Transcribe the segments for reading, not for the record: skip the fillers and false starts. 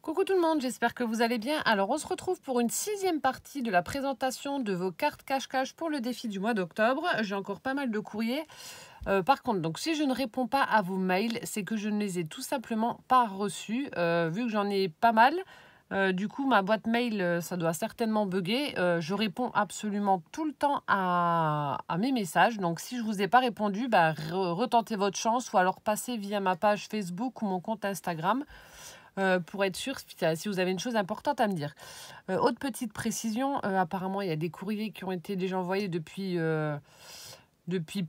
Coucou tout le monde, j'espère que vous allez bien. Alors on se retrouve pour une 6e partie de la présentation de vos cartes cache-cache pour le défi du mois d'octobre. J'ai encore pas mal de courriers. Par contre, donc si je ne réponds pas à vos mails, c'est que je ne les ai tout simplement pas reçus. Vu que j'en ai pas mal, du coup ma boîte mail, ça doit certainement bugger. Je réponds absolument tout le temps à mes messages. Donc si je ne vous ai pas répondu, bah, retentez votre chance ou alors passez via ma page Facebook ou mon compte Instagram. Pour être sûr si vous avez une chose importante à me dire. Autre petite précision, apparemment il y a des courriers qui ont été déjà envoyés depuis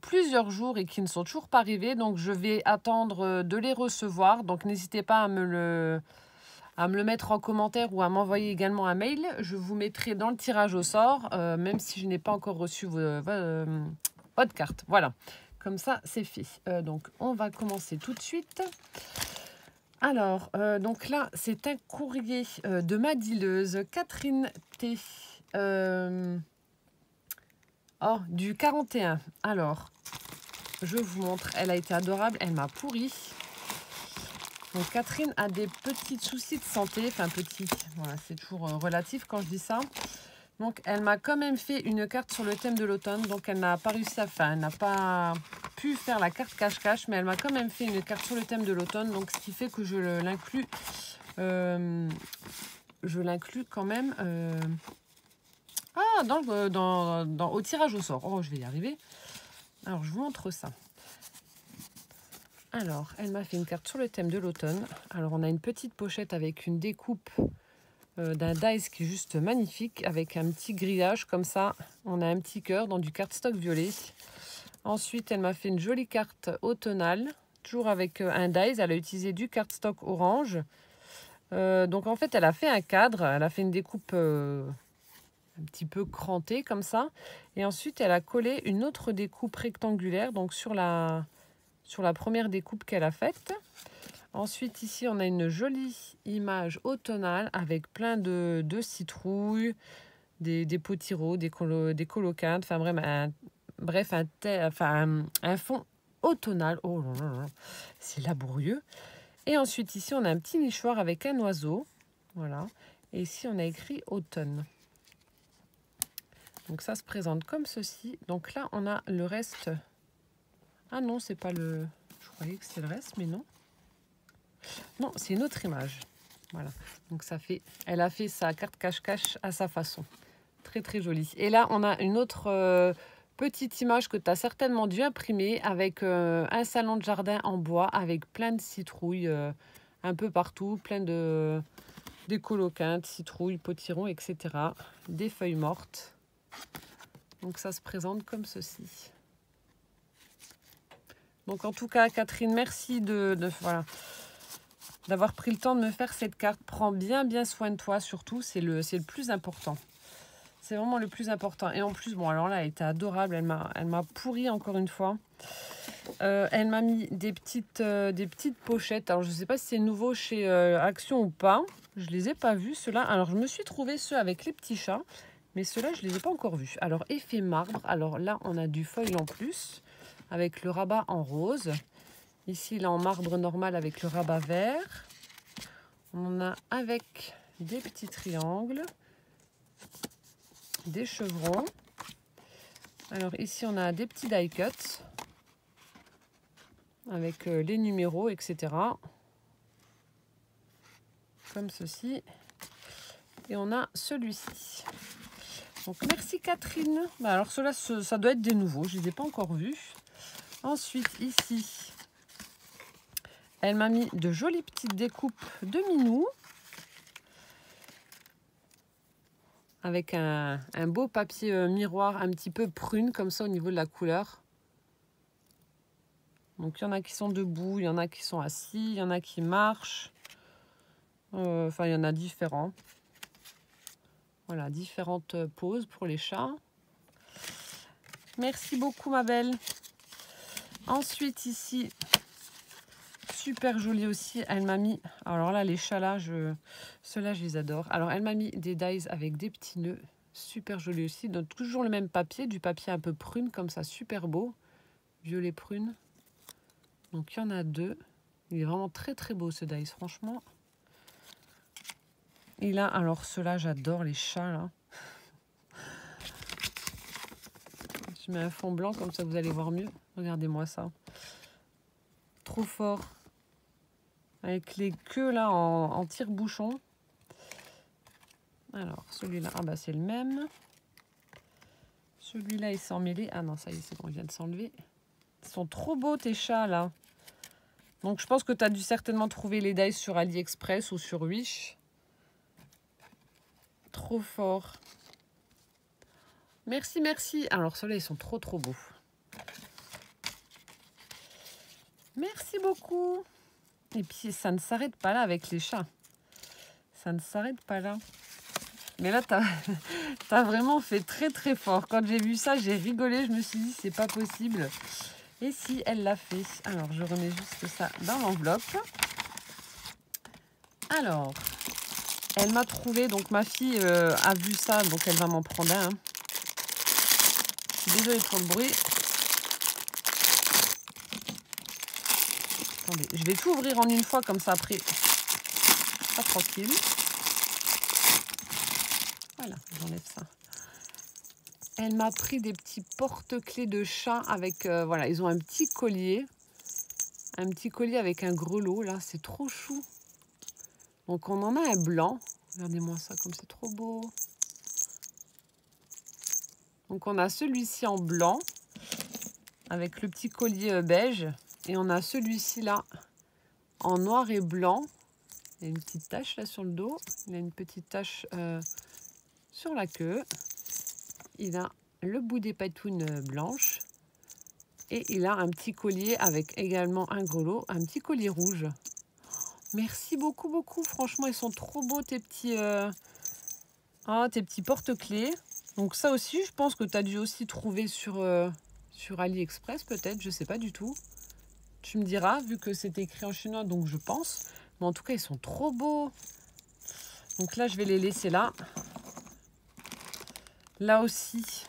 plusieurs jours et qui ne sont toujours pas arrivés. Donc je vais attendre de les recevoir. Donc n'hésitez pas à me le mettre en commentaire ou à m'envoyer également un mail. Je vous mettrai dans le tirage au sort, même si je n'ai pas encore reçu votre carte. Voilà, comme ça c'est fait. Donc on va commencer tout de suite. Alors, donc là, c'est un courrier de ma dealeuse Catherine T. Du 41. Alors, je vous montre. Elle a été adorable. Elle m'a pourri. Donc, Catherine a des petits soucis de santé. Enfin, petits. Voilà, c'est toujours relatif quand je dis ça. Donc, elle m'a quand même fait une carte sur le thème de l'automne. Donc, elle n'a pas réussi à faire. Elle n'a pas pu faire la carte cache-cache, mais elle m'a quand même fait une carte sur le thème de l'automne. Donc, ce qui fait que je l'inclus. Je l'inclus quand même au tirage au sort. Oh, je vais y arriver. Alors, je vous montre ça. Alors, elle m'a fait une carte sur le thème de l'automne. Alors, on a une petite pochette avec une découpe d'un dice qui est juste magnifique, avec un petit grillage comme ça. On a un petit cœur dans du cardstock violet. Ensuite, elle m'a fait une jolie carte automnale, toujours avec un dice. Elle a utilisé du cardstock orange. Donc en fait, elle a fait un cadre, elle a fait une découpe un petit peu crantée comme ça. Et ensuite, elle a collé une autre découpe rectangulaire, donc sur la première découpe qu'elle a faite. Ensuite, ici, on a une jolie image automnale avec plein de citrouilles, des potiros, des coloquintes, enfin un fond automnal. Oh là là là, c'est laborieux. Et ensuite, ici, on a un petit nichoir avec un oiseau. Voilà. Et ici, on a écrit automne. Donc, ça se présente comme ceci. Donc là, on a le reste. Ah non, c'est pas le... Je croyais que c'était le reste, mais non. Non, c'est une autre image. Voilà. Donc, ça fait... Elle a fait sa carte cache-cache à sa façon. Très, très jolie. Et là, on a une autre... petite image que tu as certainement dû imprimer avec un salon de jardin en bois avec plein de citrouilles un peu partout, plein de des coloquintes, citrouilles, potirons, etc. Des feuilles mortes. Donc ça se présente comme ceci. Donc en tout cas, Catherine, merci d'avoir pris le temps de me faire cette carte. Prends bien soin de toi surtout, c'est le plus important. C'est vraiment le plus important. Et en plus, bon, alors là, elle était adorable. Elle m'a pourri encore une fois. Elle m'a mis des petites pochettes. Alors, je ne sais pas si c'est nouveau chez Action ou pas. Je ne les ai pas vus, ceux-là. Alors, je me suis trouvé ceux avec les petits chats. Mais ceux-là, je ne les ai pas encore vus. Alors, effet marbre. Alors là, on a du foil en plus. Avec le rabat en rose. Ici, là, en marbre normal avec le rabat vert. On en a avec des petits triangles. Des chevrons. Alors ici on a des petits die cuts avec les numéros, etc. Comme ceci. Et on a celui-ci. Donc merci Catherine. Alors ceux-là, ça doit être des nouveaux, je ne les ai pas encore vus. Ensuite ici, elle m'a mis de jolies petites découpes de minous. Avec un beau papier miroir un petit peu prune, comme ça au niveau de la couleur. Donc il y en a qui sont debout, il y en a qui sont assis, il y en a qui marchent. Enfin, il y en a différents. Voilà, différentes poses pour les chats. Merci beaucoup ma belle. Ensuite ici, super joli aussi, elle m'a mis... Alors là, les chats là, ceux-là, je les adore. Alors elle m'a mis des dies avec des petits nœuds. Super joli aussi. Donc toujours le même papier, du papier un peu prune comme ça, super beau. Violet prune. Donc il y en a deux. Il est vraiment très très beau ce dice, franchement. Et là, alors ceux-là, j'adore les chats, là. Je mets un fond blanc, comme ça vous allez voir mieux. Regardez-moi ça. Trop fort. Avec les queues, là, en tire-bouchon. Alors, celui-là, ah bah c'est le même. Celui-là, il s'est emmêlé. Ah non, ça y est, c'est bon, il vient de s'enlever. Ils sont trop beaux, tes chats, là. Donc, je pense que tu as dû certainement trouver les dies sur AliExpress ou sur Wish. Trop fort. Merci, merci. Alors, ceux-là, ils sont trop, trop beaux. Merci beaucoup. Et puis, ça ne s'arrête pas là avec les chats. Ça ne s'arrête pas là. Mais là, t'as vraiment fait très, très fort. Quand j'ai vu ça, j'ai rigolé. Je me suis dit, c'est pas possible. Et si, elle l'a fait. Alors, je remets juste ça dans l'enveloppe. Alors, elle m'a trouvé. Donc, ma fille a vu ça. Donc, elle va m'en prendre un. Désolée pour le bruit. Attendez, je vais tout ouvrir en une fois. Comme ça, après, pas tranquille. Voilà, j'enlève ça. Elle m'a pris des petits porte-clés de chat avec... voilà, ils ont un petit collier. Un petit collier avec un grelot, là. C'est trop chou. Donc, on en a un blanc. Regardez-moi ça, comme c'est trop beau. Donc, on a celui-ci en blanc. Avec le petit collier beige. Et on a celui-ci, là, en noir et blanc. Il y a une petite tache, là, sur le dos. Il a une petite tache sur la queue. Il a le bout des patounes blanches. Et il a un petit collier avec également un grelot, un petit collier rouge. Merci beaucoup, beaucoup. Franchement, ils sont trop beaux, tes petits, tes petits porte-clés. Donc ça aussi, je pense que tu as dû aussi trouver sur AliExpress, peut-être. Je ne sais pas du tout. Tu me diras, vu que c'est écrit en chinois, donc je pense. Mais en tout cas, ils sont trop beaux. Donc là, je vais les laisser là. Là aussi.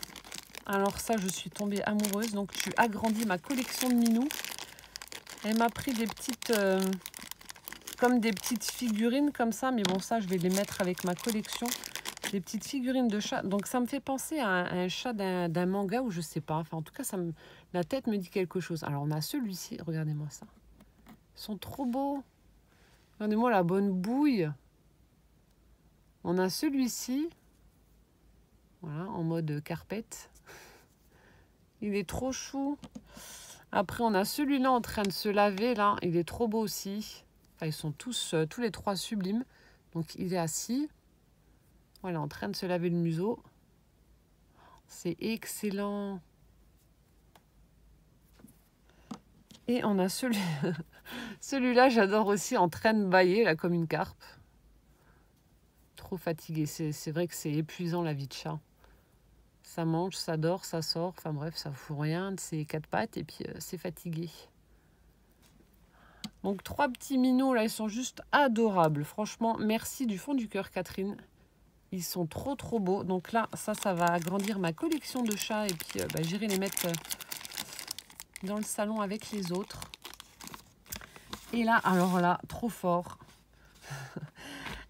Alors ça, je suis tombée amoureuse. Donc, tu agrandis ma collection de minous. Elle m'a pris des petites... comme des petites figurines comme ça. Mais bon, ça, je vais les mettre avec ma collection. Des petites figurines de chat. Donc, ça me fait penser à un chat d'un manga ou je sais pas. Enfin, en tout cas, la tête me dit quelque chose. Alors, on a celui-ci. Regardez-moi ça. Ils sont trop beaux. Regardez-moi la bonne bouille. On a celui-ci. Voilà, en mode carpette. Il est trop chou. Après, on a celui-là en train de se laver, là. Il est trop beau aussi. Enfin, ils sont tous les trois sublimes. Donc, il est assis. Voilà, en train de se laver le museau. C'est excellent. Et on a celui-là, j'adore aussi, en train de bâiller, là, comme une carpe. Trop fatigué. C'est vrai que c'est épuisant, la vie de chat. Ça mange, ça dort, ça sort. Enfin bref, ça fout rien de ses quatre pattes. Et puis, c'est fatigué. Donc, 3 petits minots, là, ils sont juste adorables. Franchement, merci du fond du cœur, Catherine. Ils sont trop, trop beaux. Donc là, ça va agrandir ma collection de chats. Et puis, j'irai les mettre dans le salon avec les autres. Et là, alors là, trop fort.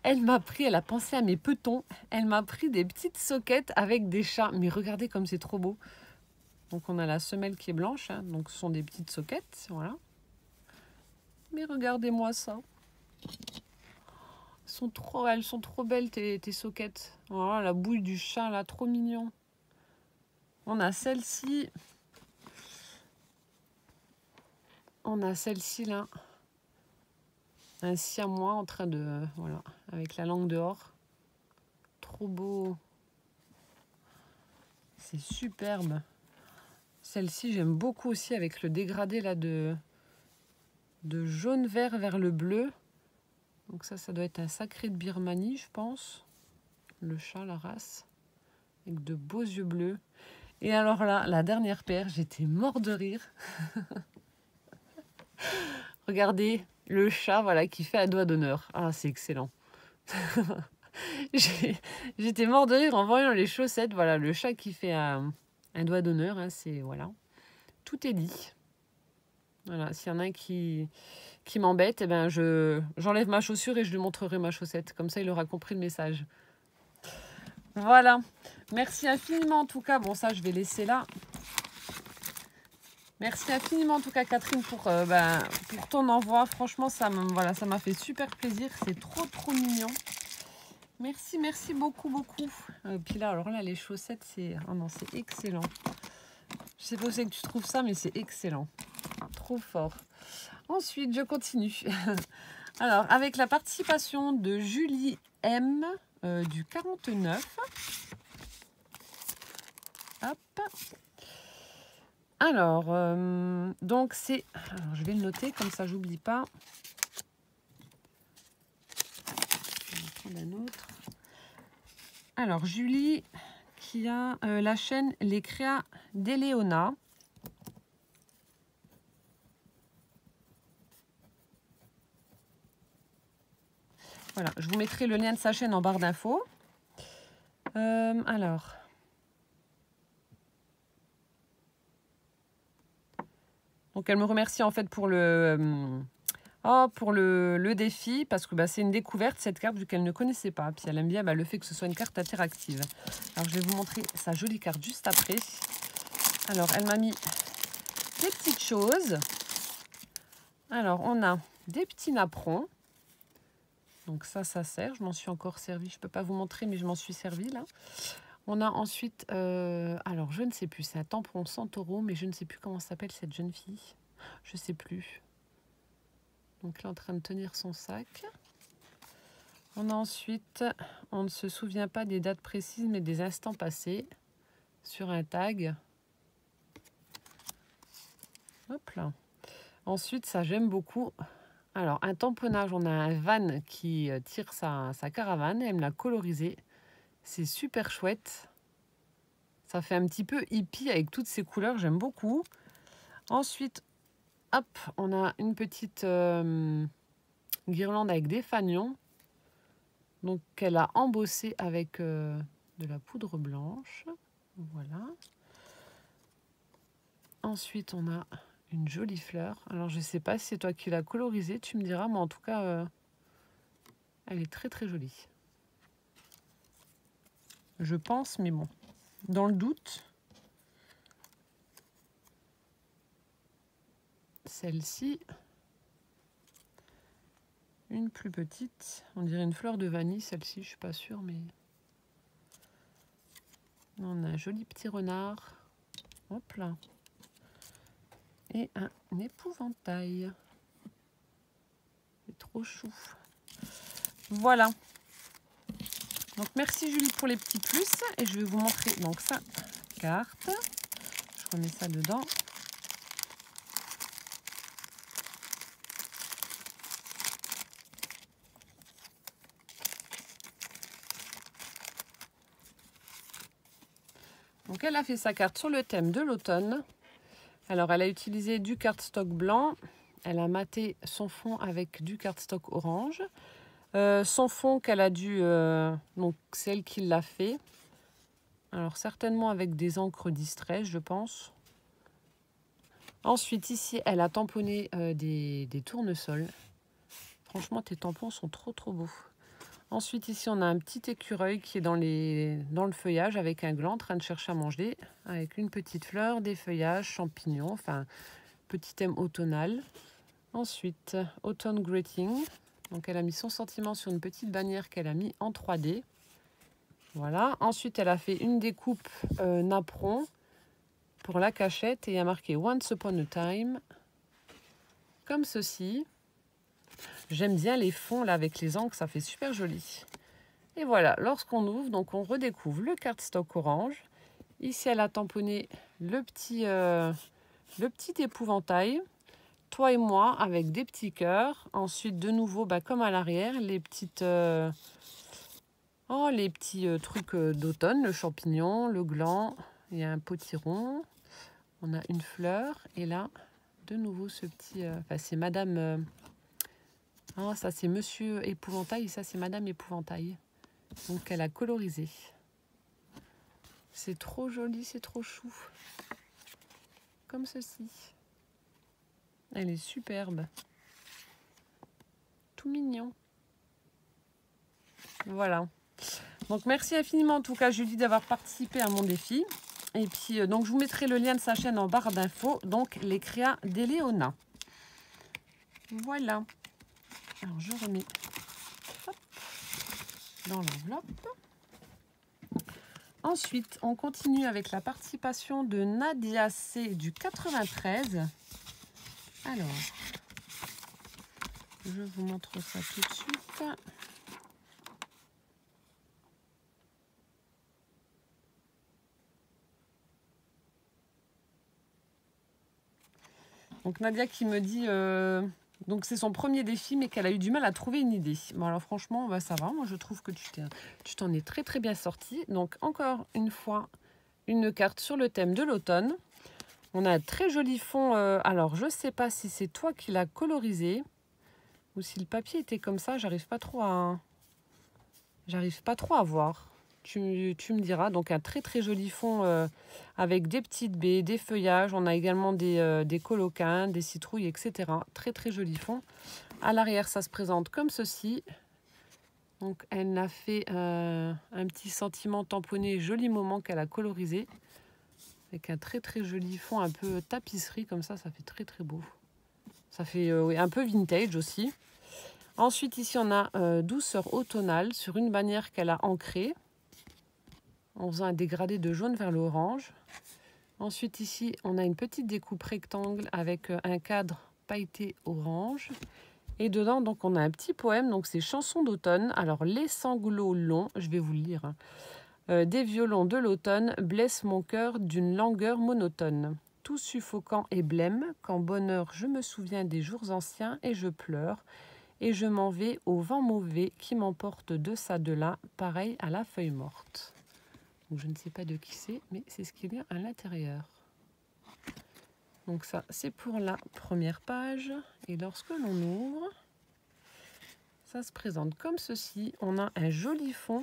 Elle a pensé à mes petons. Elle m'a pris des petites soquettes avec des chats. Mais regardez comme c'est trop beau. Donc, on a la semelle qui est blanche. Hein. Donc, ce sont des petites soquettes. Voilà. Mais regardez-moi ça. Elles sont trop belles, tes soquettes. Voilà, la bouille du chat, là, trop mignon. On a celle-ci. On a celle-ci, là. Un siamois en train de... voilà, avec la langue dehors. Trop beau. C'est superbe. Celle-ci, j'aime beaucoup aussi avec le dégradé, là, de jaune-vert vers le bleu. Donc ça doit être un sacré de Birmanie, je pense. Le chat, la race. Avec de beaux yeux bleus. Et alors là, la dernière paire, j'étais mort de rire. Regardez, le chat, voilà, qui fait un doigt d'honneur. Ah, c'est excellent. J'étais mort de rire en voyant les chaussettes. Voilà, le chat qui fait un doigt d'honneur. Hein, c'est, voilà. Tout est dit. Voilà, s'il y en a un qui m'embête, eh ben j'enlève ma chaussure et je lui montrerai ma chaussette. Comme ça, il aura compris le message. Voilà. Merci infiniment en tout cas. Bon, ça, je vais laisser là. Merci infiniment en tout cas, Catherine, pour ton envoi. Franchement, ça m'a fait super plaisir. C'est trop mignon. Merci, merci beaucoup, beaucoup. Puis là, alors là, les chaussettes, c'est... Oh non, c'est excellent. Je sais pas où c'est que tu trouves ça, mais c'est excellent. Trop fort. Ensuite, je continue. Alors, avec la participation de Julie M du 49. Hop. Alors, donc c'est... Alors, je vais le noter, comme ça, j'oublie pas. Je vais prendre un autre. Alors, Julie, qui a la chaîne Les Créas d'Eléona. Voilà, je vous mettrai le lien de sa chaîne en barre d'infos. Alors. Donc, elle me remercie en fait pour le défi, parce que c'est une découverte, cette carte, vu qu'elle ne connaissait pas. Puis elle aime bien le fait que ce soit une carte interactive. Alors, je vais vous montrer sa jolie carte juste après. Alors, elle m'a mis des petites choses. Alors, on a des petits napperons. Donc ça sert. Je m'en suis encore servi. Je ne peux pas vous montrer, mais je m'en suis servi là. On a ensuite, alors je ne sais plus, c'est un tampon Centauro, mais je ne sais plus comment s'appelle cette jeune fille. Je ne sais plus. Donc là, en train de tenir son sac. On a ensuite, on ne se souvient pas des dates précises, mais des instants passés sur un tag. Hop là. Ensuite, ça j'aime beaucoup. Alors, un tamponnage, on a un van qui tire sa caravane. Elle me l'a colorisé. C'est super chouette. Ça fait un petit peu hippie avec toutes ces couleurs. J'aime beaucoup. Ensuite, hop, on a une petite guirlande avec des fanions. Donc, elle a embossé avec de la poudre blanche. Voilà. Ensuite, on a une jolie fleur. Alors, je ne sais pas si c'est toi qui l'as colorisée. Tu me diras, mais en tout cas, elle est très jolie. Je pense, mais bon. Dans le doute, celle-ci, une plus petite. On dirait une fleur de vanille, celle-ci, je ne suis pas sûre, mais... On a un joli petit renard. Hop là. Et un épouvantail. C'est trop chou. Voilà. Donc merci Julie pour les petits plus. Et je vais vous montrer donc sa carte. Je remets ça dedans. Donc elle a fait sa carte sur le thème de l'automne. Alors elle a utilisé du cardstock blanc. Elle a maté son fond avec du cardstock orange. Son fond qu'elle a dû... donc c'est elle qui l'a fait. Alors certainement avec des encres distraites, je pense. Ensuite ici, elle a tamponné des tournesols. Franchement, tes tampons sont trop beaux. Ensuite ici, on a un petit écureuil qui est dans le feuillage avec un gland en train de chercher à manger. Avec une petite fleur, des feuillages, champignons, enfin petit thème automnal. Ensuite, Autumn Greeting. Donc elle a mis son sentiment sur une petite bannière qu'elle a mis en 3D. Voilà. Ensuite, elle a fait une découpe napperon pour la cachette et il y a marqué Once Upon a Time. Comme ceci. J'aime bien les fonds là avec les encres, ça fait super joli. Et voilà, lorsqu'on ouvre, donc on redécouvre le cardstock orange. Ici, elle a tamponné le petit épouvantail. Toi et moi avec des petits cœurs. Ensuite, de nouveau, comme à l'arrière, les petites... les petits trucs d'automne, le champignon, le gland. Il y a un potiron. On a une fleur. Et là, de nouveau, ce petit... c'est Madame... ça, c'est Monsieur Épouvantail. Et ça, c'est Madame Épouvantail. Donc, elle a colorisé. C'est trop joli, c'est trop chou. Comme ceci. Elle est superbe. Tout mignon. Voilà. Donc merci infiniment en tout cas Julie d'avoir participé à mon défi. Et puis donc je vous mettrai le lien de sa chaîne en barre d'infos. Donc les créas d'Éléona. Voilà. Alors je remets hop, dans l'enveloppe. Ensuite, on continue avec la participation de Nadia C du 93. Alors, je vous montre ça tout de suite. Donc Nadia qui me dit, donc c'est son premier défi, mais qu'elle a eu du mal à trouver une idée. Bon alors franchement, bah, ça va. Moi je trouve que tu t'en es très très bien sorti. Donc encore une fois, une carte sur le thème de l'automne. On a un très joli fond. Alors je sais pas si c'est toi qui l'as colorisé ou si le papier était comme ça. J'arrive pas trop à voir. Tu me diras. Donc un très très joli fond avec des petites baies, des feuillages. On a également des coloquins, des citrouilles, etc. Très très joli fond. À l'arrière, ça se présente comme ceci. Donc elle a fait un petit sentiment tamponné, joli moment qu'elle a colorisé. Avec un très très joli fond, un peu tapisserie comme ça fait très très beau. Ça fait oui, un peu vintage aussi. Ensuite ici on a douceur automnale sur une bannière qu'elle a ancrée. En faisant un dégradé de jaune vers l'orange. Ensuite ici on a une petite découpe rectangle avec un cadre pailleté orange. Et dedans donc on a un petit poème, donc c'est chansons d'automne. Alors les sanglots longs, je vais vous le lire. Des violons de l'automne blessent mon cœur d'une langueur monotone. Tout suffocant et blême, qu'en bonheur je me souviens des jours anciens et je pleure. Et je m'en vais au vent mauvais qui m'emporte de ça de là, pareil à la feuille morte. Donc je ne sais pas de qui c'est, mais c'est ce qu'il y a à l'intérieur. Donc ça, c'est pour la première page. Et lorsque l'on ouvre, ça se présente comme ceci. On a un joli fond.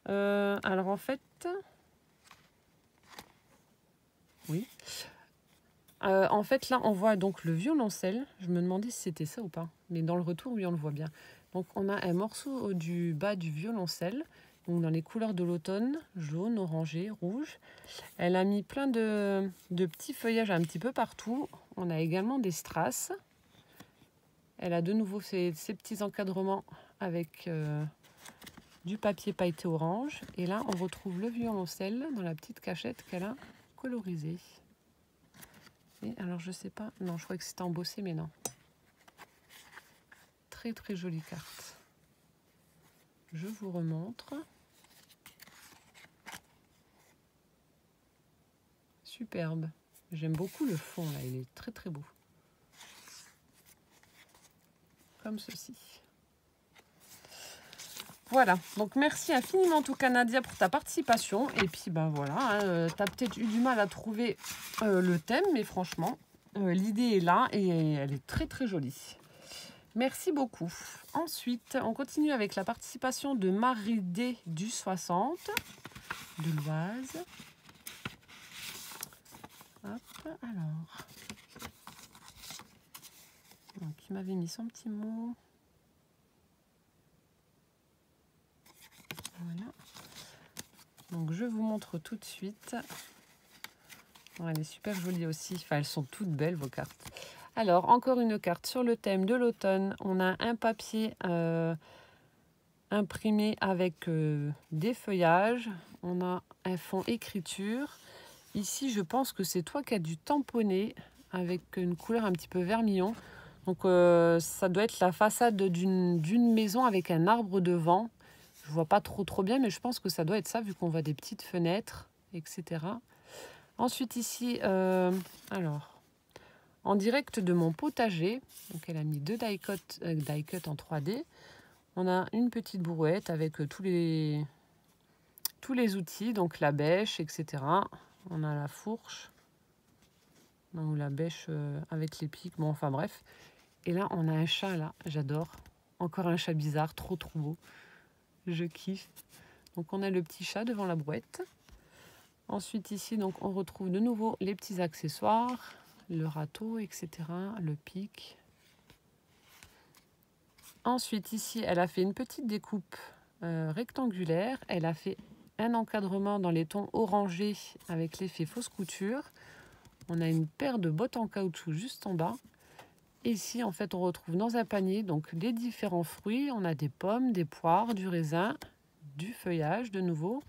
Alors en fait, oui. En fait, là, on voit donc le violoncelle. Je me demandais si c'était ça ou pas. Mais dans le retour, oui, on le voit bien. Donc on a un morceau du bas du violoncelle. Donc dans les couleurs de l'automne, jaune, orangé, rouge. Elle a mis plein de petits feuillages un petit peu partout. On a également des strass. Elle a de nouveau ces petits encadrements avec du papier pailleté orange. Et là, on retrouve le violoncelle dans la petite cachette qu'elle a colorisée. Et alors, je sais pas. Non, je crois que c'était embossé, mais non. Très, très jolie carte. Je vous remontre. Superbe. J'aime beaucoup le fond, là. Il est très, très beau. Comme ceci. Voilà, donc merci infiniment en tout cas Nadia pour ta participation. Et puis ben voilà, hein, tu as peut-être eu du mal à trouver le thème, mais franchement, l'idée est là et elle est très très jolie. Merci beaucoup. Ensuite, on continue avec la participation de Marie D du 60, de l'Oise. Hop, alors. Donc, il m'avait mis son petit mot. Voilà. Donc je vous montre tout de suite. Bon, elle est super jolie aussi. Enfin, elles sont toutes belles vos cartes. Alors, encore une carte sur le thème de l'automne. On a un papier imprimé avec des feuillages. On a un fond écriture. Ici, je pense que c'est toi qui as dû tamponner avec une couleur un petit peu vermillon. Donc, ça doit être la façade d'une maison avec un arbre devant. Je vois pas trop bien, mais je pense que ça doit être ça, vu qu'on voit des petites fenêtres, etc. Ensuite, ici, alors, en direct de mon potager, donc elle a mis 2 die-cut en 3D. On a une petite brouette avec tous les outils, donc la bêche, etc. On a la fourche, ou la bêche avec les pics, bon, enfin bref. Et là, on a un chat, là, j'adore. Encore un chat bizarre, trop beau. Je kiffe. Donc, on a le petit chat devant la brouette. Ensuite, ici, donc, on retrouve de nouveau les petits accessoires. le râteau, etc. Le pic. Ensuite, ici, elle a fait une petite découpe rectangulaire. Elle a fait un encadrement dans les tons orangés avec l'effet fausse couture. On a une paire de bottes en caoutchouc juste en bas. Et ici, en fait, on retrouve dans un panier donc les différents fruits. On a des pommes, des poires, du raisin, du feuillage de nouveau.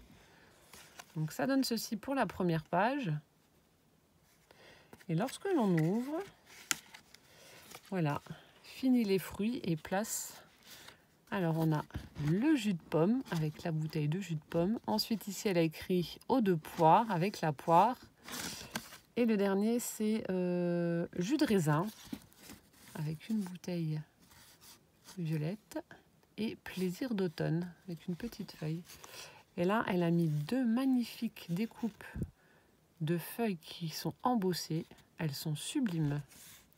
Donc ça donne ceci pour la première page. Et lorsque l'on ouvre, voilà, fini les fruits et place. Alors on a le jus de pomme avec la bouteille de jus de pomme. Ensuite ici elle a écrit eau de poire avec la poire. Et le dernier c'est jus de raisin avec une bouteille violette. Et plaisir d'automne avec une petite feuille. Et là elle a mis deux magnifiques découpes de feuilles qui sont embossées. Elles sont sublimes.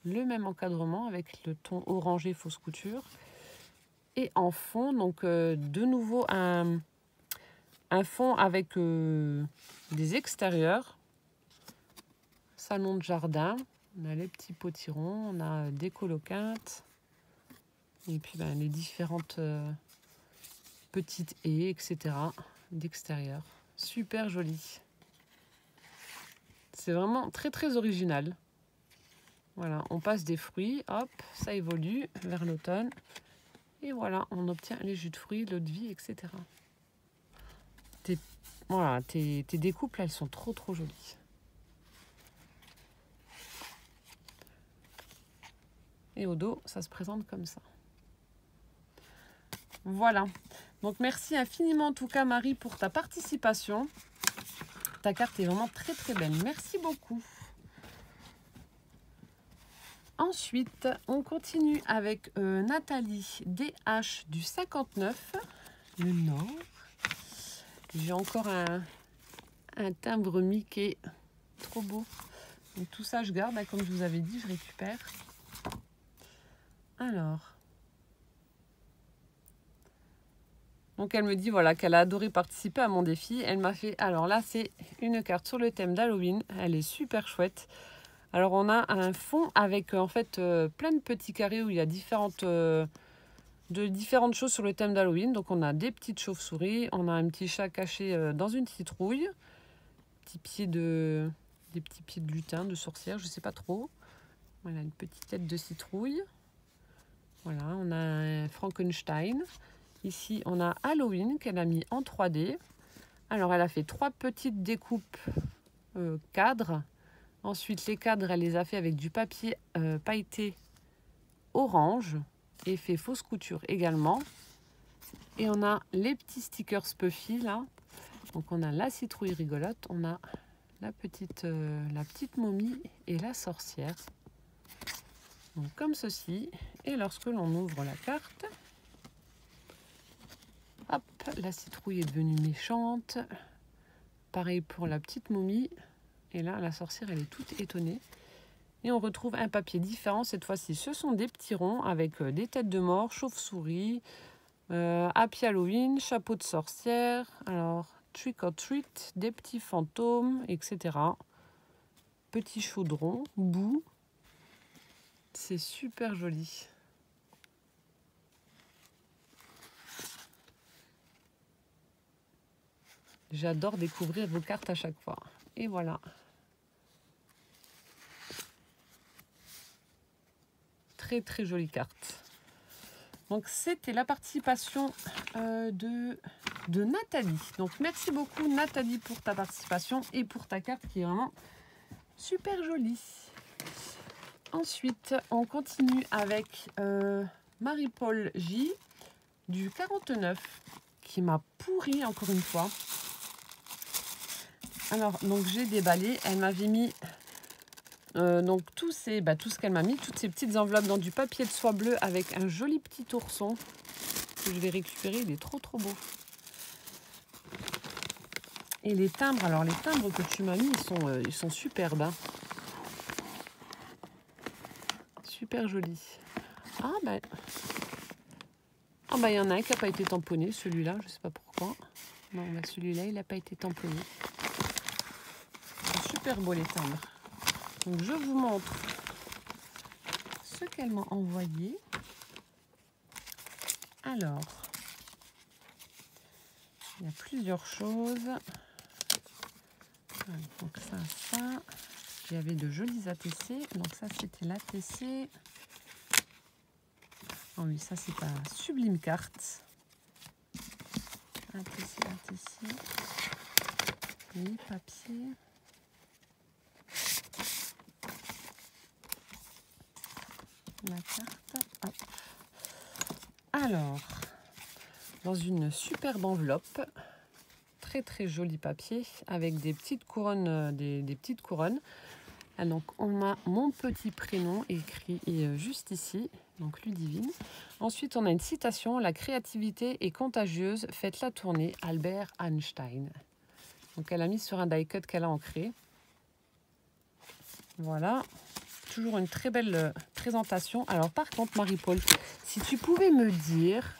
Le même encadrement avec le ton orangé fausse couture. Et en fond, donc de nouveau un fond avec des extérieurs. Salon de jardin. On a les petits potirons, on a des coloquintes. Et puis ben, les différentes petites haies, etc. d'extérieur. Super joli. C'est vraiment très très original. Voilà, on passe des fruits, hop, ça évolue vers l'automne. Et voilà, on obtient les jus de fruits, l'eau de vie, etc. Voilà, tes découpes, là, elles sont trop trop jolies. Et au dos, ça se présente comme ça. Voilà. Donc merci infiniment en tout cas Marie pour ta participation. Ta carte est vraiment très très belle. Merci beaucoup. Ensuite, on continue avec Nathalie DH du 59, le Nord. J'ai encore un timbre Mickey, trop beau. Donc tout ça, je garde, hein, comme je vous avais dit, je récupère. Alors, donc elle me dit voilà qu'elle a adoré participer à mon défi. Elle m'a fait, alors là, c'est une carte sur le thème d'Halloween. Elle est super chouette. Alors on a un fond avec en fait plein de petits carrés où il y a différentes choses sur le thème d'Halloween. Donc on a des petites chauves-souris, on a un petit chat caché dans une citrouille, des petits pieds de lutin, de sorcière, je sais pas trop. Voilà une petite tête de citrouille. Voilà, on a un Frankenstein. Ici on a Halloween qu'elle a mis en 3D. Alors elle a fait 3 petites découpes cadres. Ensuite, les cadres, elle les a fait avec du papier pailleté orange et fait fausse couture également. Et on a les petits stickers Puffy là. Donc on a la citrouille rigolote, on a la petite momie et la sorcière. Donc comme ceci. Et lorsque l'on ouvre la carte, hop, la citrouille est devenue méchante. Pareil pour la petite momie. Et là, la sorcière, elle est toute étonnée. Et on retrouve un papier différent. Cette fois-ci, ce sont des petits ronds avec des têtes de mort, chauve-souris, Happy Halloween, chapeau de sorcière, alors trick or treat, des petits fantômes, etc. Petits chaudrons, boue. C'est super joli. J'adore découvrir vos cartes à chaque fois. Et voilà. Très très jolie carte. Donc c'était la participation de Nathalie. Donc merci beaucoup Nathalie pour ta participation et pour ta carte qui est vraiment super jolie. Ensuite on continue avec Marie-Paul J du 49 qui m'a pourri encore une fois. Alors donc j'ai déballé, elle m'avait mis donc tout ce qu'elle m'a mis, toutes ces petites enveloppes dans du papier de soie bleu avec un joli petit ourson que je vais récupérer, il est trop trop beau. Et les timbres, alors les timbres que tu m'as mis, ils sont superbes, hein. Super jolis. Ah ben il y en a un qui n'a pas été tamponné, celui-là, je sais pas pourquoi. Non, celui-là il n'a pas été tamponné. Super beau les timbres. Donc je vous montre ce qu'elle m'a envoyé. Alors, il y a plusieurs choses. Donc ça. Il y avait de jolis ATC. Donc ça, c'était l'ATC. Oh oui, ça, c'est un sublime carte. ATC. Les papiers. La carte. Hop. Alors, dans une superbe enveloppe, très joli papier avec des petites couronnes, des petites couronnes. Ah, donc on a mon petit prénom écrit juste ici, donc Ludivine. Ensuite on a une citation: la créativité est contagieuse, faites-la tourner, Albert Einstein. Donc elle a mis sur un die cut qu'elle a ancré. Voilà. Toujours une très belle présentation. Alors par contre, Marie-Paul, si tu pouvais me dire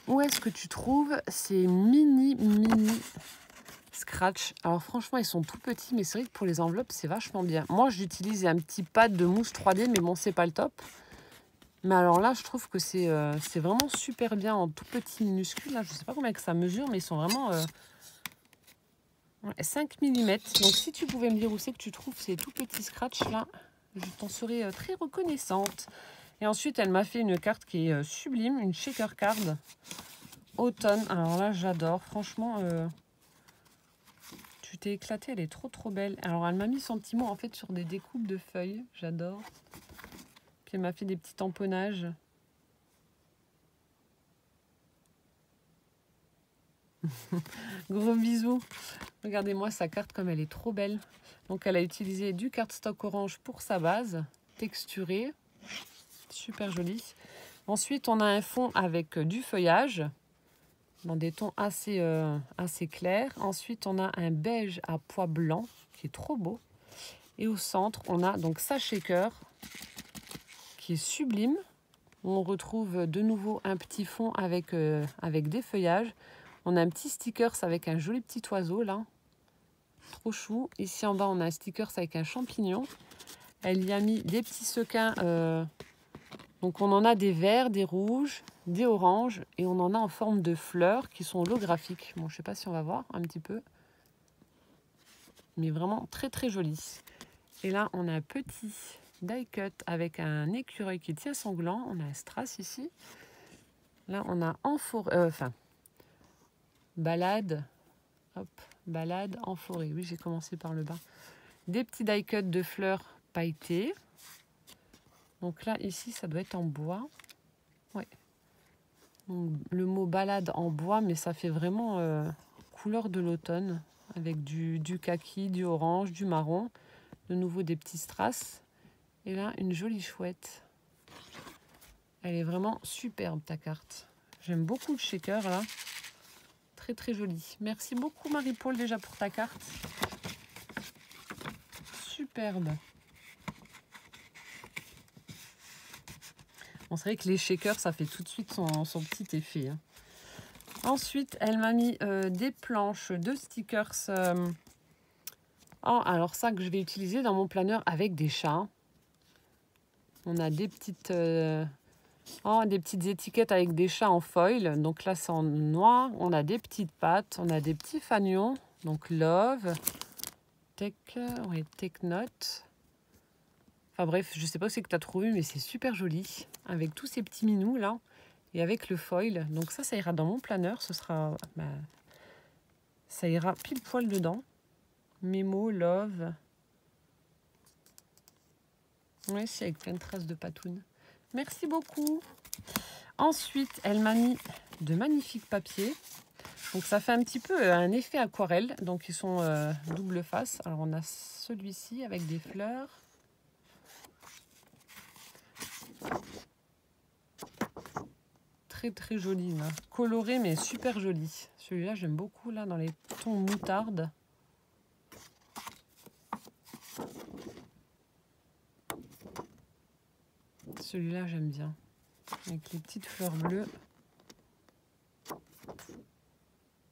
où est-ce que tu trouves ces mini scratch. Alors franchement, ils sont tout petits, mais c'est vrai que pour les enveloppes, c'est vachement bien. Moi, j'utilise un petit pad de mousse 3D, mais bon, c'est pas le top. Mais alors là, je trouve que c'est vraiment super bien en tout petit minuscule. Là, je sais pas combien que ça mesure, mais ils sont vraiment 5 mm. Donc si tu pouvais me dire où c'est que tu trouves ces tout petits scratch là, je t'en serais très reconnaissante. Et ensuite, elle m'a fait une carte qui est sublime, une shaker card automne. Alors là, j'adore. Franchement, tu t'es éclatée, elle est trop belle. Alors, elle m'a mis son petit mot en fait sur des découpes de feuilles. J'adore. Puis elle m'a fait des petits tamponnages. Gros bisous. Regardez-moi sa carte comme elle est trop belle. Donc, elle a utilisé du cardstock orange pour sa base, texturé. Super joli. Ensuite, on a un fond avec du feuillage dans des tons assez clairs. Ensuite, on a un beige à pois blanc qui est trop beau. Et au centre, on a donc sa shaker qui est sublime. On retrouve de nouveau un petit fond avec des feuillages. On a un petit sticker avec un joli petit oiseau là. Trop chou. Ici en bas, on a un sticker avec un champignon. Elle y a mis des petits sequins. Donc on en a des verts, des rouges, des oranges. Et on en a en forme de fleurs qui sont holographiques. Bon, je ne sais pas si on va voir un petit peu. Mais vraiment très joli. Et là, on a un petit die cut avec un écureuil qui tient son gland. On a un strass ici. Là, on a en forêt, balade. Hop, balade en forêt. Oui, j'ai commencé par le bas. Des petits die cut de fleurs pailletées. Donc là, ici, ça doit être en bois. Ouais. Donc, le mot balade en bois, mais ça fait vraiment couleur de l'automne. Avec du kaki, du orange, du marron. De nouveau des petits strass. Et là, une jolie chouette. Elle est vraiment superbe, ta carte. J'aime beaucoup le shaker, là. Très joli. Merci beaucoup, Marie-Paul, déjà pour ta carte. Superbe. Bon, c'est vrai que les shakers, ça fait tout de suite son petit effet. Hein. Ensuite, elle m'a mis des planches de stickers. Oh, alors ça que je vais utiliser dans mon planeur avec des chats. On a des petites... des petites étiquettes avec des chats en foil. Donc là, c'est en noir. On a des petites pattes. On a des petits fanions. Donc Love, Tech Note. Enfin bref, je sais pas où c'est que tu as trouvé, mais c'est super joli. Avec tous ces petits minous là. Et avec le foil. Donc ça ira dans mon planeur. Ce sera... ça ira pile poil dedans. Memo, Love. Oui, c'est avec plein de traces de patounes. Merci beaucoup. Ensuite, elle m'a mis de magnifiques papiers. Donc ça fait un petit peu un effet aquarelle. Donc ils sont double face. Alors on a celui-ci avec des fleurs. Très joli. Là. Coloré mais super joli. Celui-là j'aime beaucoup là dans les tons moutarde. Celui-là j'aime bien. Avec les petites fleurs bleues.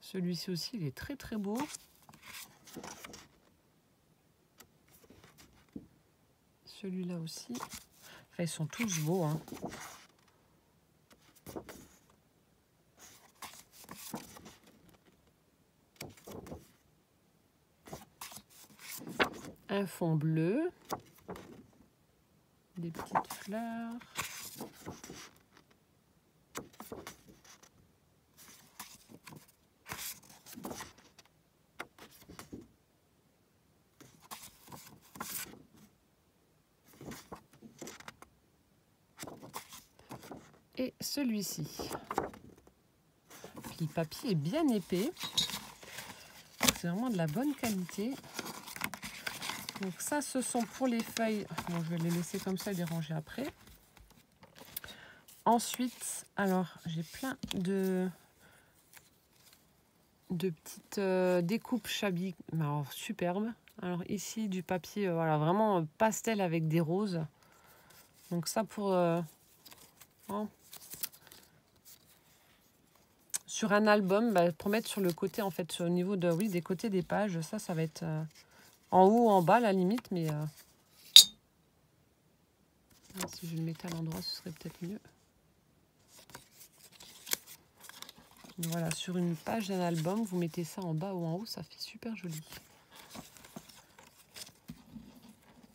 Celui-ci aussi, il est très beau. celui-là aussi. Enfin, ils sont tous beaux, hein. Un fond bleu. Des petites fleurs. Et celui-ci. Le papier est bien épais. C'est vraiment de la bonne qualité. Donc ça, ce sont pour les feuilles. Bon, je vais les laisser comme ça, les ranger après. Ensuite, alors, j'ai plein de petites découpes Chabi. Alors, superbes. Alors ici, du papier, voilà, vraiment pastel avec des roses. Donc ça pour... hein, sur un album, bah, pour mettre sur le côté, en fait, au niveau de, oui, des côtés des pages. Ça va être en haut ou en bas, à la limite, mais... si je le mettais à l'endroit, ce serait peut-être mieux. Voilà, sur une page d'un album, vous mettez ça en bas ou en haut, ça fait super joli.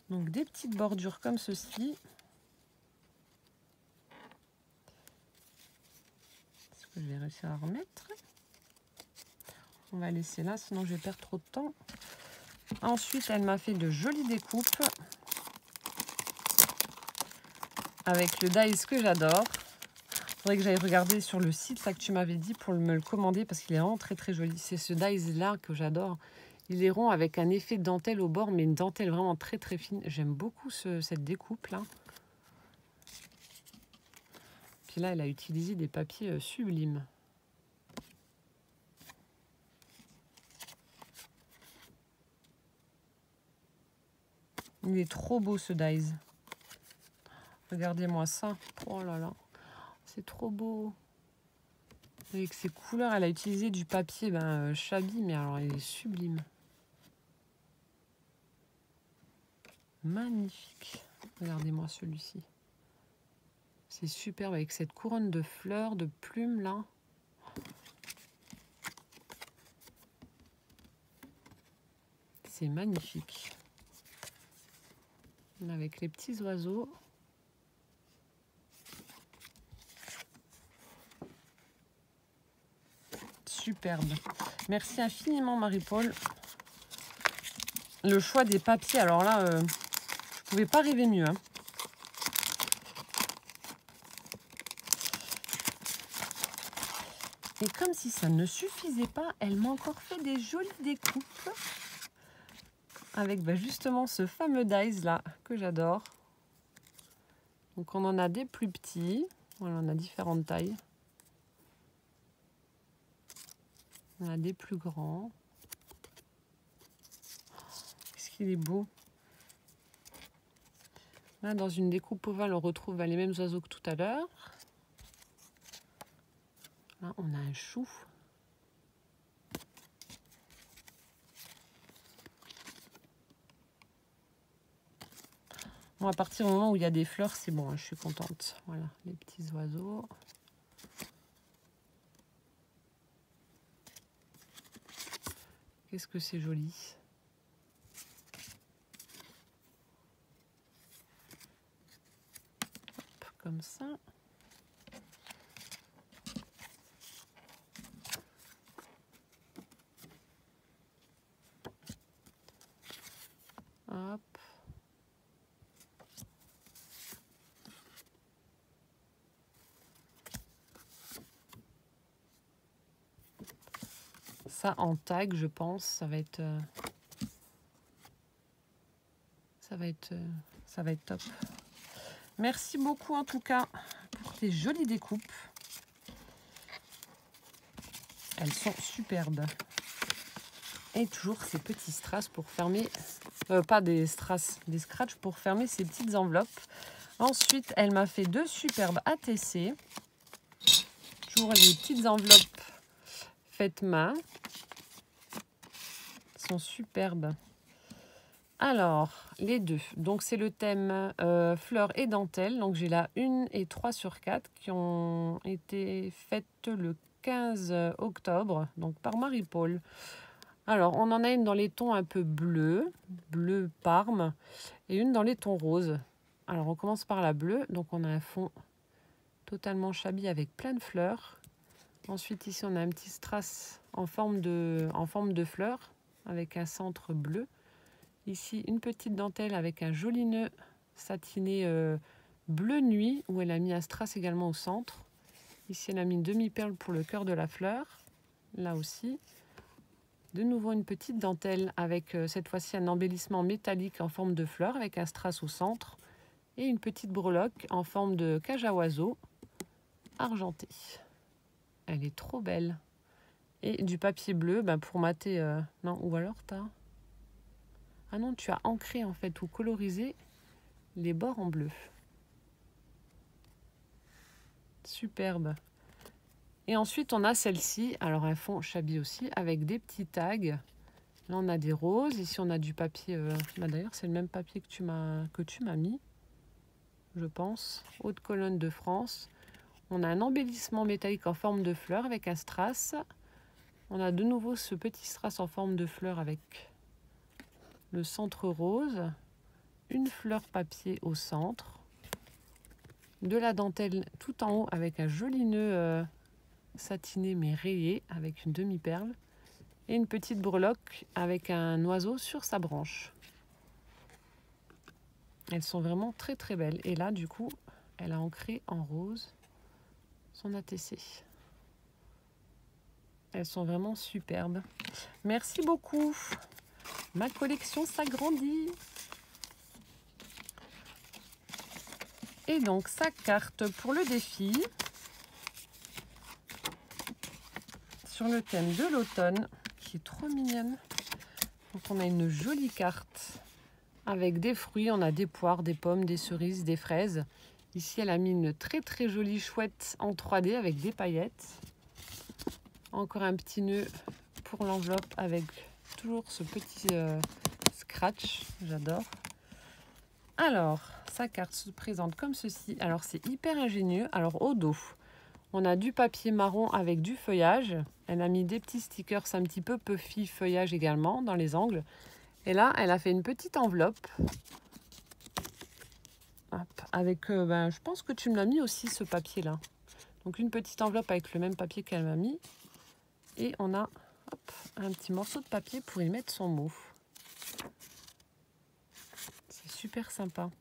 Donc des petites bordures comme ceci. Est-ce que je vais réussir à remettre? On va laisser là, sinon je vais perdre trop de temps. Ensuite, elle m'a fait de jolies découpes avec le dies que j'adore. Il faudrait que j'aille regarder sur le site là que tu m'avais dit pour me le commander parce qu'il est vraiment très très joli. C'est ce dies là que j'adore. Il est rond avec un effet de dentelle au bord, mais une dentelle vraiment très très fine. J'aime beaucoup cette découpe là. Puis là, elle a utilisé des papiers sublimes. Il est trop beau ce dies. Regardez-moi ça. Oh là là. C'est trop beau. Avec ses couleurs, elle a utilisé du papier Chabi, mais alors il est sublime. Magnifique. Regardez-moi celui-ci. C'est superbe avec cette couronne de fleurs, de plumes là. C'est magnifique. Avec les petits oiseaux. Superbe. Merci infiniment Marie-Paul. Le choix des papiers, alors là, je ne pouvais pas rêver mieux. Hein. Et comme si ça ne suffisait pas, elle m'a encore fait des jolies découpes. Avec justement ce fameux dies là, que j'adore. Donc on en a des plus petits. Voilà, on a différentes tailles. On a des plus grands. Qu'est-ce qu'il est beau. Là, dans une découpe ovale, on retrouve les mêmes oiseaux que tout à l'heure. Là, on a un chou. Bon, à partir du moment où il y a des fleurs, c'est bon, hein, je suis contente. Voilà, les petits oiseaux. Qu'est-ce que c'est joli. Hop, comme ça. Hop. Ça en tag, je pense, ça va être top. Merci beaucoup en tout cas pour tes jolies découpes. Elles sont superbes. Et toujours ces petits strass pour fermer, pas des strass, des scratchs pour fermer ces petites enveloppes. Ensuite, elle m'a fait deux superbes ATC. Toujours les petites enveloppes faites main. Elles sont superbes. Alors, les deux. Donc, c'est le thème fleurs et dentelle. Donc, j'ai la 1 et 3 sur 4 qui ont été faites le 15 octobre, donc par Marie-Paul. Alors, on en a une dans les tons un peu bleu, bleu parme, et une dans les tons roses. Alors, on commence par la bleue. Donc, on a un fond totalement shabby avec plein de fleurs. Ensuite, ici, on a un petit strass en forme de fleurs avec un centre bleu. Ici, une petite dentelle avec un joli nœud satiné bleu nuit, où elle a mis un strass également au centre. Ici, elle a mis une demi-perle pour le cœur de la fleur. Là aussi. De nouveau, une petite dentelle avec cette fois-ci un embellissement métallique en forme de fleur avec un strass au centre. Et une petite breloque en forme de cage à oiseaux argentée. Elle est trop belle. Et du papier bleu pour mater... non, ou alors t'as... Ah non, tu as ancré en fait ou colorisé les bords en bleu. Superbe. Et ensuite, on a celle-ci. Alors, un fond shabby aussi avec des petits tags. Là, on a des roses. Ici, on a du papier. D'ailleurs, c'est le même papier que tu m'as mis, je pense. Haute colonne de France. On a un embellissement métallique en forme de fleur avec un strass. On a de nouveau ce petit strass en forme de fleur avec le centre rose. Une fleur papier au centre. De la dentelle tout en haut avec un joli nœud satiné mais rayé avec une demi-perle. Et une petite breloque avec un oiseau sur sa branche. Elles sont vraiment très très belles. Et là, du coup, elle a ancré en rose son ATC. Elles sont vraiment superbes. Merci beaucoup. Ma collection s'agrandit. Et donc, sa carte pour le défi sur le thème de l'automne, qui est trop mignonne. Donc, on a une jolie carte avec des fruits. On a des poires, des pommes, des cerises, des fraises. Ici, elle a mis une très très jolie chouette en 3D avec des paillettes. Encore un petit nœud pour l'enveloppe avec toujours ce petit scratch. J'adore. Alors, sa carte se présente comme ceci. Alors, c'est hyper ingénieux. Alors, au dos, on a du papier marron avec du feuillage. Elle a mis des petits stickers un petit peu puffy feuillage également dans les angles. Et là, elle a fait une petite enveloppe. Hop, avec, je pense que tu me l'as mis aussi, ce papier-là. Donc, une petite enveloppe avec le même papier qu'elle m'a mis. Et on a hop, un petit morceau de papier pour y mettre son mot. C'est super sympa. Donc,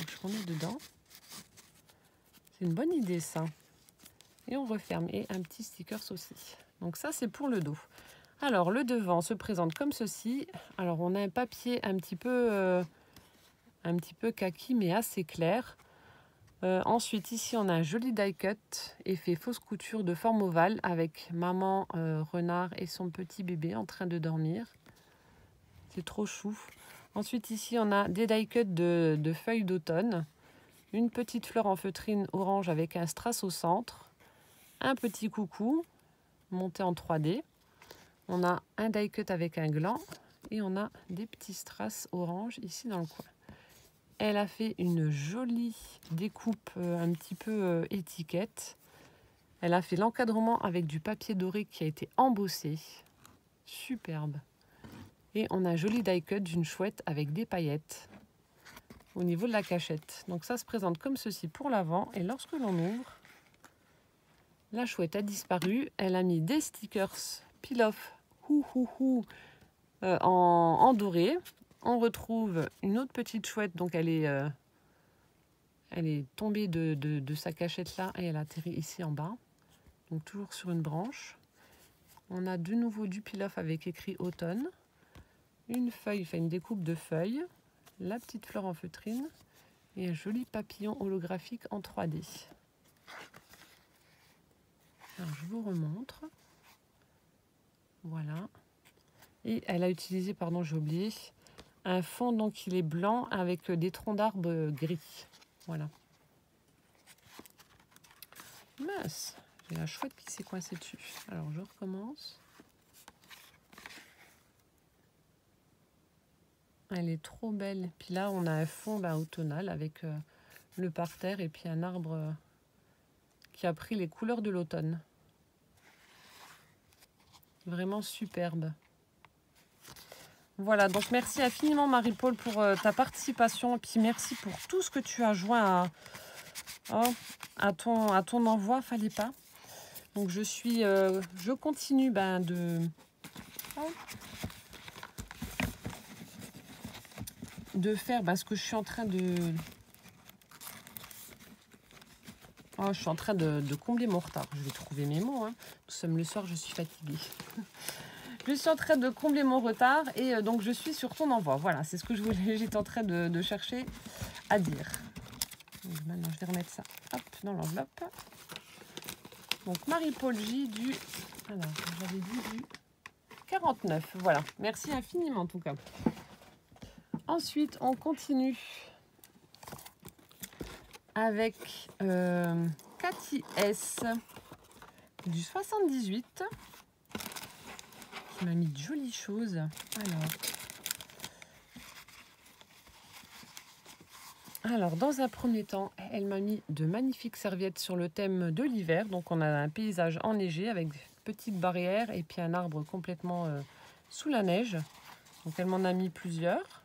je remets dedans. C'est une bonne idée, ça. Et on referme. Et un petit sticker aussi. Donc ça, c'est pour le dos. Alors, le devant se présente comme ceci. Alors, on a un papier un petit peu kaki, mais assez clair. Ensuite, ici, on a un joli die cut, effet fausse couture de forme ovale avec maman renard et son petit bébé en train de dormir. C'est trop chou. Ensuite, ici, on a des die cut de feuilles d'automne. Une petite fleur en feutrine orange avec un strass au centre. Un petit coucou monté en 3D. On a un die cut avec un gland. Et on a des petits strass orange ici dans le coin. Elle a fait une jolie découpe un petit peu étiquette. Elle a fait l'encadrement avec du papier doré qui a été embossé. Superbe. Et on a un joli die cut d'une chouette avec des paillettes au niveau de la cachette. Donc ça se présente comme ceci pour l'avant. Et lorsque l'on ouvre, la chouette a disparu. Elle a mis des stickers peel-off en doré. On retrouve une autre petite chouette. Donc elle est tombée de sa cachette là et elle atterrit ici en bas. Donc toujours sur une branche. On a de nouveau du peel-off avec écrit automne. Une feuille, une découpe de feuilles. La petite fleur en feutrine. Et un joli papillon holographique en 3D. Alors je vous remontre. Voilà. Et elle a utilisé, pardon j'ai oublié, un fond donc il est blanc avec des troncs d'arbres gris. Voilà. Mince, j'ai la chouette qui s'est coincée dessus. Alors je recommence. Elle est trop belle. Puis là, on a un fond là, automnal avec le parterre et puis un arbre qui a pris les couleurs de l'automne. Vraiment superbe. Voilà, donc merci infiniment Marie-Paul pour ta participation. Et puis merci pour tout ce que tu as joint à ton envoi, fallait pas. Donc je continue de faire ce que je suis en train de... je suis en train de combler mon retard. Je vais trouver mes mots. Nous sommes le soir, je suis fatiguée. Je suis en train de combler mon retard et donc je suis sur ton envoi. Voilà, c'est ce que j'étais en train de chercher à dire. Donc maintenant, je vais remettre ça dans l'enveloppe. Donc Marie-Paul J du... Alors, j'avais dit du 49. Voilà, merci infiniment en tout cas. Ensuite, on continue avec Cathy S du 78 qui m'a mis de jolies choses. Alors, dans un premier temps, elle m'a mis de magnifiques serviettes sur le thème de l'hiver. Donc, on a un paysage enneigé avec des petites barrières et puis un arbre complètement sous la neige. Donc, elle m'en a mis plusieurs.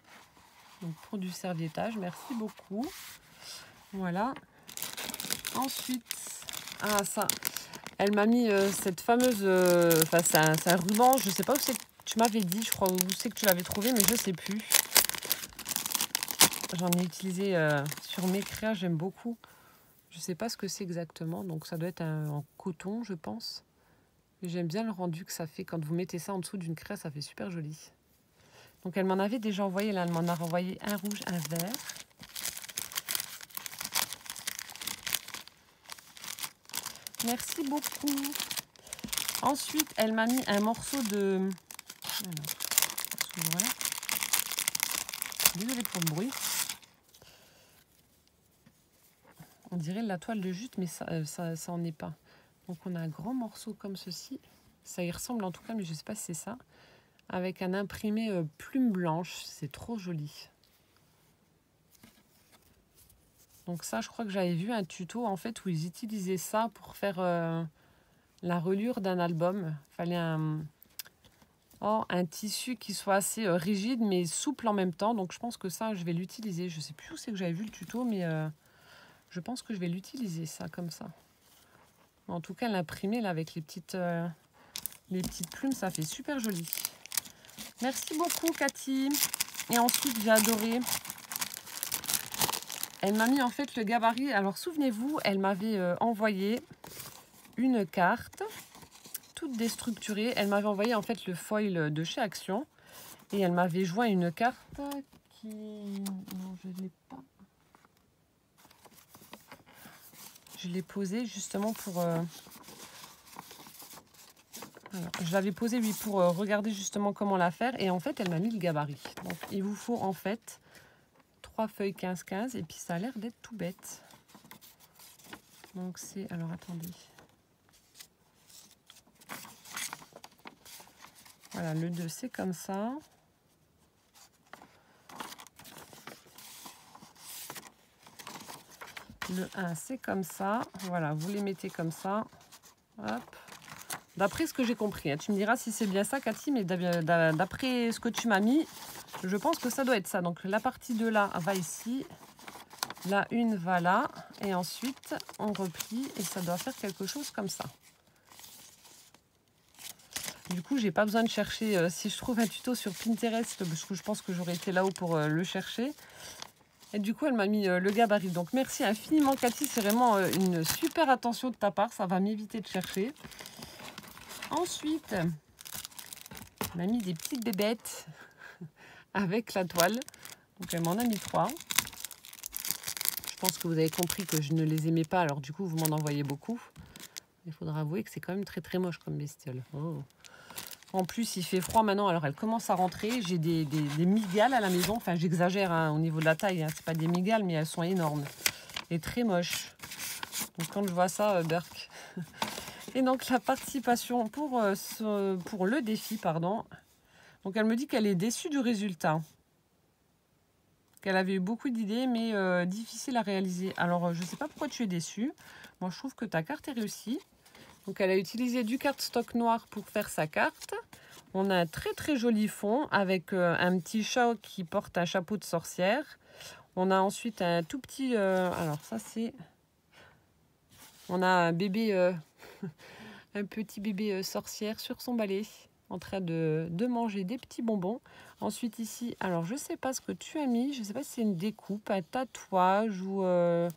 Donc, pour du serviettage, merci beaucoup. Voilà. Ensuite, ça, elle m'a mis cette fameuse... c'est un ruban. Je ne sais pas où c'est que tu m'avais dit, je crois, où c'est que tu l'avais trouvé, mais je ne sais plus. J'en ai utilisé sur mes créas, j'aime beaucoup. Je ne sais pas ce que c'est exactement, donc ça doit être en coton, je pense. Et j'aime bien le rendu que ça fait quand vous mettez ça en dessous d'une créa, ça fait super joli. Donc elle m'en avait déjà envoyé, là elle m'en a renvoyé un rouge, un vert. Merci beaucoup. Ensuite, elle m'a mis un morceau de... Alors, voilà. Désolée pour le bruit. On dirait la toile de jute, mais ça en est pas. Donc on a un grand morceau comme ceci. Ça y ressemble en tout cas, mais je ne sais pas si c'est ça. Avec un imprimé plume blanche. C'est trop joli. Donc ça, je crois que j'avais vu un tuto en fait où ils utilisaient ça pour faire la reliure d'un album. Il fallait un tissu qui soit assez rigide mais souple en même temps. Donc je pense que ça, je vais l'utiliser. Je ne sais plus où c'est que j'avais vu le tuto, mais je pense que je vais l'utiliser ça comme ça. En tout cas, l'imprimer là avec les petites plumes, ça fait super joli. Merci beaucoup Cathy. Et ensuite, j'ai adoré. Elle m'a mis en fait le gabarit. Alors souvenez-vous, elle m'avait envoyé une carte toute déstructurée. Elle m'avait envoyé en fait le foil de chez Action. Et elle m'avait joint une carte qui... Non, je ne l'ai pas. Je l'ai posée justement pour... Alors, je l'avais posée lui pour regarder justement comment la faire. Et en fait, elle m'a mis le gabarit. Donc, il vous faut en fait 3 feuilles 15-15. Et puis, ça a l'air d'être tout bête. Donc, c'est... Alors, attendez. Voilà, le 2, c'est comme ça. Le 1, c'est comme ça. Voilà, vous les mettez comme ça. Hop. D'après ce que j'ai compris. Tu me diras si c'est bien ça, Cathy, mais d'après ce que tu m'as mis, je pense que ça doit être ça. Donc, la partie de là va ici. La une va là. Et ensuite, on replie et ça doit faire quelque chose comme ça. Du coup, j'ai pas besoin de chercher si je trouve un tuto sur Pinterest, parce que je pense que j'aurais été là-haut pour le chercher. Et du coup, elle m'a mis le gabarit. Donc, merci infiniment, Cathy. C'est vraiment une super attention de ta part. Ça va m'éviter de chercher. Ensuite, elle m'a mis des petites bébêtes avec la toile. Donc, elle m'en a mis 3. Je pense que vous avez compris que je ne les aimais pas. Alors, du coup, vous m'en envoyez beaucoup. Il faudra avouer que c'est quand même très, très moche comme bestiole. Oh. En plus, il fait froid maintenant, alors elle commence à rentrer. J'ai des mygales à la maison. Enfin, j'exagère au niveau de la taille. Ce n'est pas des mygales, mais elles sont énormes. Et très moches. Donc, quand je vois ça, Burk. Et donc, la participation pour le défi, pardon. Donc, elle me dit qu'elle est déçue du résultat. qu'elle avait eu beaucoup d'idées, mais difficiles à réaliser. Alors, je ne sais pas pourquoi tu es déçue. Moi, je trouve que ta carte est réussie. Donc, elle a utilisé du cardstock noir pour faire sa carte. On a un très très joli fond avec un petit chat qui porte un chapeau de sorcière. On a ensuite un tout petit... alors, ça, c'est... On a un bébé... un petit bébé sorcière sur son balai, en train de manger des petits bonbons. Ensuite ici, alors je sais pas ce que tu as mis, je sais pas si c'est une découpe, un tatouage ou on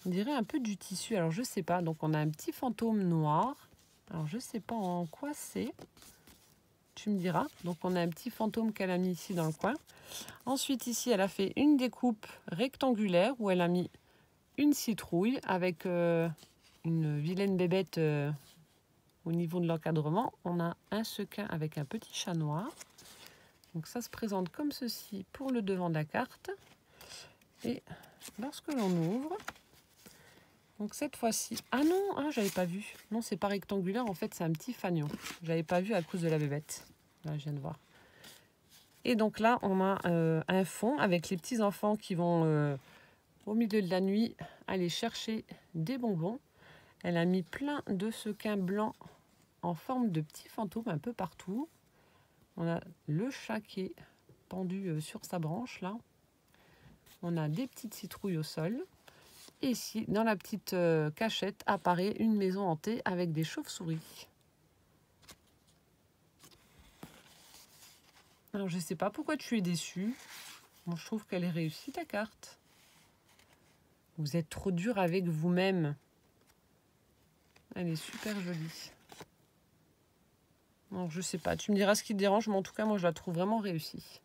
dirait un peu du tissu, alors je sais pas. Donc on a un petit fantôme noir, alors je sais pas en quoi c'est, tu me diras. Donc on a un petit fantôme qu'elle a mis ici dans le coin. Ensuite ici, elle a fait une découpe rectangulaire où elle a mis une citrouille avec une vilaine bébête au niveau de l'encadrement. On a un sequin avec un petit chat noir. Donc ça se présente comme ceci pour le devant de la carte. Et lorsque l'on ouvre, donc cette fois-ci... Ah non, ah, j'avais pas vu. Non, c'est pas rectangulaire, en fait c'est un petit fanion. J'avais pas vu à cause de la bébête. Là, je viens de voir. Et donc là, on a un fond avec les petits enfants qui vont au milieu de la nuit aller chercher des bonbons. Elle a mis plein de sequins blancs en forme de petits fantômes un peu partout. On a le chat qui est pendu sur sa branche là. On a des petites citrouilles au sol. Et ici, dans la petite cachette, apparaît une maison hantée avec des chauves-souris. Alors, je ne sais pas pourquoi tu es déçue. Moi, je trouve qu'elle est réussie, ta carte. Vous êtes trop dur avec vous-même. Elle est super jolie. Non, je sais pas. Tu me diras ce qui te dérange, mais en tout cas, moi, je la trouve vraiment réussie.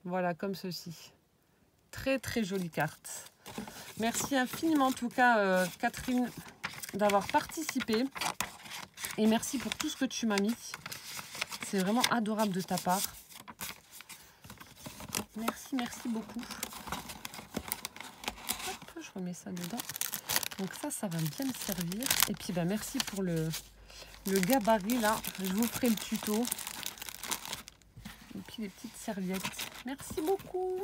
Voilà, comme ceci. Très, très jolie carte. Merci infiniment, en tout cas, Catherine, d'avoir participé. Et merci pour tout ce que tu m'as mis. C'est vraiment adorable de ta part. Merci, merci beaucoup. Hop, je remets ça dedans. Donc ça va bien me servir. Et puis, bah, merci pour le gabarit, là. Je vous ferai le tuto. Et puis, les petites serviettes. Merci beaucoup.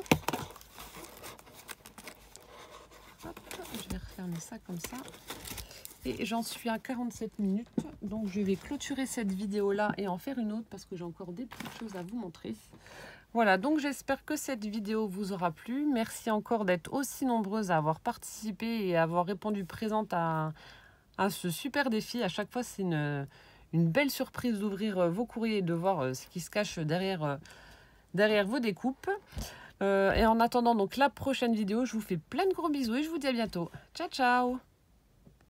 Hop, je vais refermer ça comme ça. Et j'en suis à 47 minutes. Donc, je vais clôturer cette vidéo-là et en faire une autre parce que j'ai encore des petites choses à vous montrer. Voilà, donc j'espère que cette vidéo vous aura plu. Merci encore d'être aussi nombreuses à avoir participé et à avoir répondu présente à ce super défi. À chaque fois, c'est une belle surprise d'ouvrir vos courriers et de voir ce qui se cache derrière vos découpes. Et en attendant donc la prochaine vidéo, je vous fais plein de gros bisous et je vous dis à bientôt. Ciao, ciao!